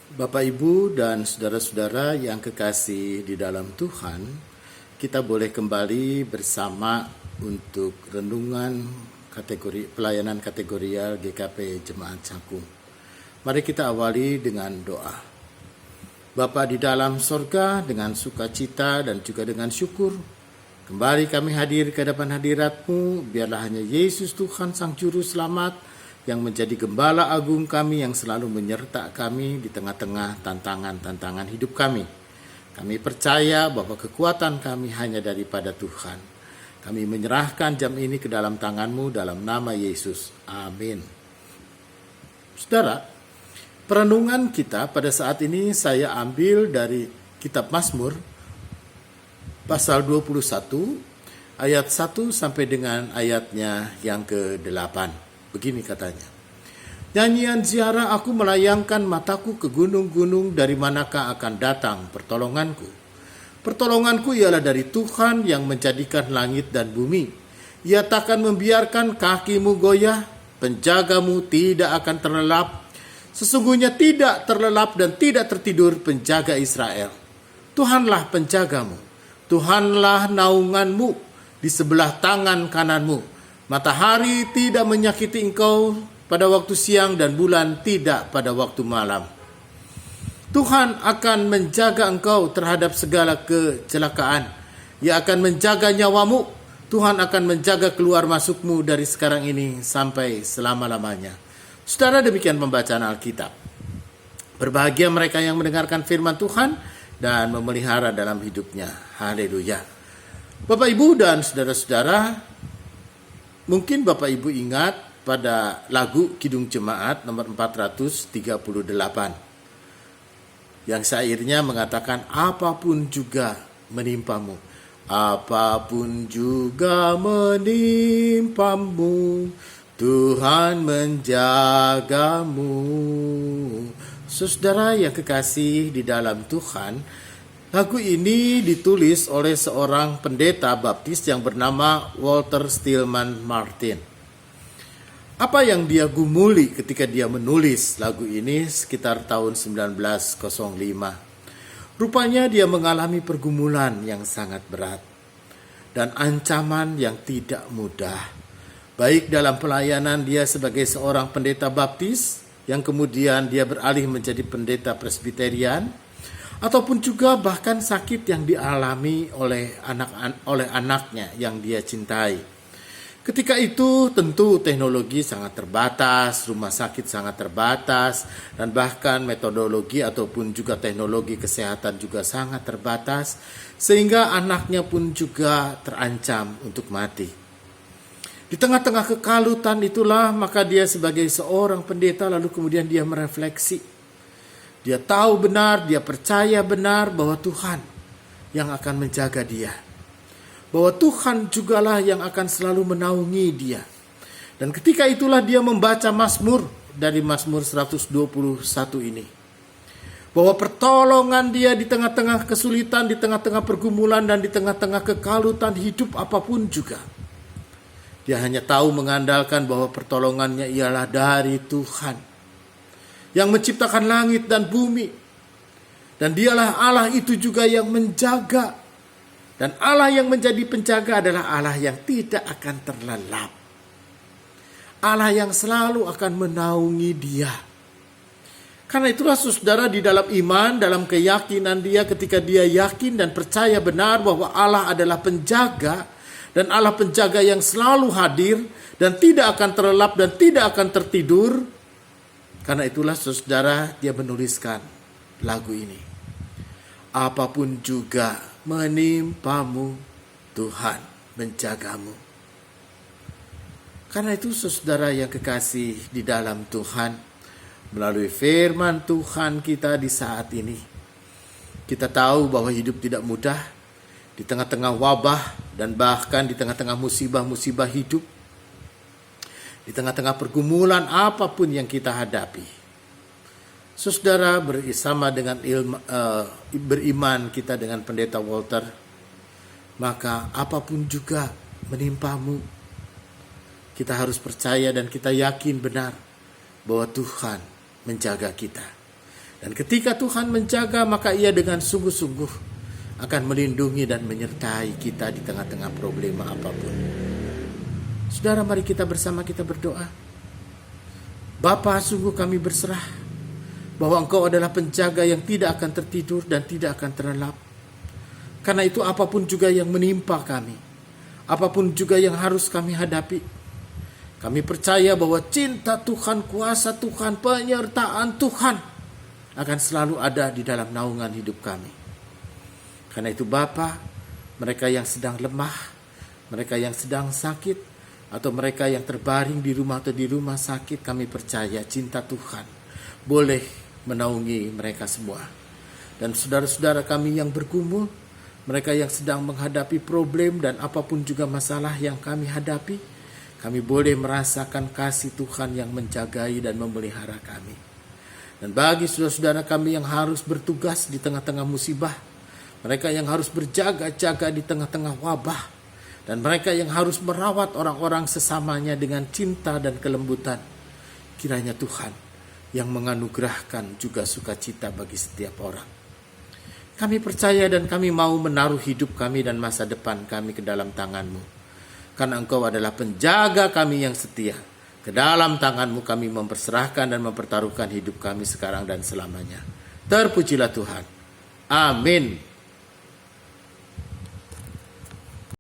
Bapak, Ibu, dan saudara-saudara yang kekasih di dalam Tuhan, kita boleh kembali bersama untuk renungan pelayanan kategorial GKP Jemaat Cakung. Mari kita awali dengan doa. Bapa di dalam sorga, dengan sukacita dan juga dengan syukur, kembali kami hadir ke hadapan hadirat-Mu. Biarlah hanya Yesus Tuhan Sang Juru Selamat yang menjadi gembala agung kami, yang selalu menyertai kami di tengah-tengah tantangan-tantangan hidup kami. Kami percaya bahwa kekuatan kami hanya daripada Tuhan. Kami menyerahkan jam ini ke dalam tangan-Mu dalam nama Yesus. Amin. Saudara, perenungan kita pada saat ini saya ambil dari kitab Mazmur pasal 21 ayat 1 sampai dengan ayatnya yang ke-8. Begini katanya. Nyanyian ziarah aku melayangkan mataku ke gunung-gunung, dari manakah akan datang pertolonganku? Pertolonganku ialah dari Tuhan yang menjadikan langit dan bumi. Ia takkan membiarkan kakimu goyah, penjagamu tidak akan terlelap. Sesungguhnya tidak terlelap dan tidak tertidur penjaga Israel. Tuhanlah penjagamu, Tuhanlah naunganmu di sebelah tangan kananmu. Matahari tidak menyakiti engkau pada waktu siang, dan bulan tidak pada waktu malam. Tuhan akan menjaga engkau terhadap segala kecelakaan. Ia akan menjaga nyawamu. Tuhan akan menjaga keluar masukmu dari sekarang ini sampai selama-lamanya. Saudara, demikian pembacaan Alkitab. Berbahagia mereka yang mendengarkan firman Tuhan dan memelihara dalam hidupnya. Haleluya. Bapak, Ibu, dan saudara-saudara, mungkin Bapak Ibu ingat pada lagu Kidung Jemaat nomor 438 yang syairnya mengatakan, apapun juga menimpamu, apapun juga menimpamu, Tuhan menjagamu. Saudara yang kekasih di dalam Tuhan, lagu ini ditulis oleh seorang pendeta baptis yang bernama Walter Stillman Martin. Apa yang dia gumuli ketika dia menulis lagu ini sekitar tahun 1905? Rupanya dia mengalami pergumulan yang sangat berat dan ancaman yang tidak mudah. Baik dalam pelayanan dia sebagai seorang pendeta baptis, yang kemudian dia beralih menjadi pendeta presbiterian, ataupun juga bahkan sakit yang dialami oleh anaknya yang dia cintai. Ketika itu tentu teknologi sangat terbatas, rumah sakit sangat terbatas, dan bahkan metodologi ataupun juga teknologi kesehatan juga sangat terbatas, sehingga anaknya pun juga terancam untuk mati. Di tengah-tengah kekalutan itulah maka dia sebagai seorang pendeta lalu kemudian dia merefleksi. Dia tahu benar, dia percaya benar bahwa Tuhan yang akan menjaga dia. Bahwa Tuhan jugalah yang akan selalu menaungi dia. Dan ketika itulah dia membaca Mazmur dari Mazmur 121 ini. Bahwa pertolongan dia di tengah-tengah kesulitan, di tengah-tengah pergumulan, dan di tengah-tengah kekalutan hidup apapun juga. Dia hanya tahu mengandalkan bahwa pertolongannya ialah dari Tuhan yang menciptakan langit dan bumi. Dan dialah Allah itu juga yang menjaga. Dan Allah yang menjadi penjaga adalah Allah yang tidak akan terlelap. Allah yang selalu akan menaungi dia. Karena itulah saudara, di dalam iman, dalam keyakinan dia, ketika dia yakin dan percaya benar bahwa Allah adalah penjaga, dan Allah penjaga yang selalu hadir dan tidak akan terlelap dan tidak akan tertidur. Karena itulah saudara, dia menuliskan lagu ini. Apapun juga menimpamu, Tuhan menjagamu. Karena itu saudara yang kekasih di dalam Tuhan, melalui firman Tuhan kita di saat ini, kita tahu bahwa hidup tidak mudah di tengah-tengah wabah dan bahkan di tengah-tengah musibah-musibah hidup. Di tengah-tengah pergumulan apapun yang kita hadapi, saudara, bersama dengan beriman kita dengan pendeta Walter, maka apapun juga menimpamu, kita harus percaya dan kita yakin benar bahwa Tuhan menjaga kita. Dan ketika Tuhan menjaga, maka Ia dengan sungguh-sungguh akan melindungi dan menyertai kita di tengah-tengah problema apapun. Saudara, mari kita bersama kita berdoa. Bapa, sungguh kami berserah bahwa Engkau adalah penjaga yang tidak akan tertidur dan tidak akan terlelap. Karena itu apapun juga yang menimpa kami, apapun juga yang harus kami hadapi, kami percaya bahwa cinta Tuhan, kuasa Tuhan, penyertaan Tuhan akan selalu ada di dalam naungan hidup kami. Karena itu Bapa, mereka yang sedang lemah, mereka yang sedang sakit, atau mereka yang terbaring di rumah atau di rumah sakit, kami percaya cinta Tuhan boleh menaungi mereka semua. Dan saudara-saudara kami yang bergumul, mereka yang sedang menghadapi problem dan apapun juga masalah yang kami hadapi, kami boleh merasakan kasih Tuhan yang menjagai dan memelihara kami. Dan bagi saudara-saudara kami yang harus bertugas di tengah-tengah musibah, mereka yang harus berjaga-jaga di tengah-tengah wabah, dan mereka yang harus merawat orang-orang sesamanya dengan cinta dan kelembutan, kiranya Tuhan yang menganugerahkan juga sukacita bagi setiap orang. Kami percaya dan kami mau menaruh hidup kami dan masa depan kami ke dalam tangan-Mu. Karena Engkau adalah penjaga kami yang setia. Ke dalam tangan-Mu kami memperserahkan dan mempertaruhkan hidup kami sekarang dan selamanya. Terpujilah Tuhan. Amin.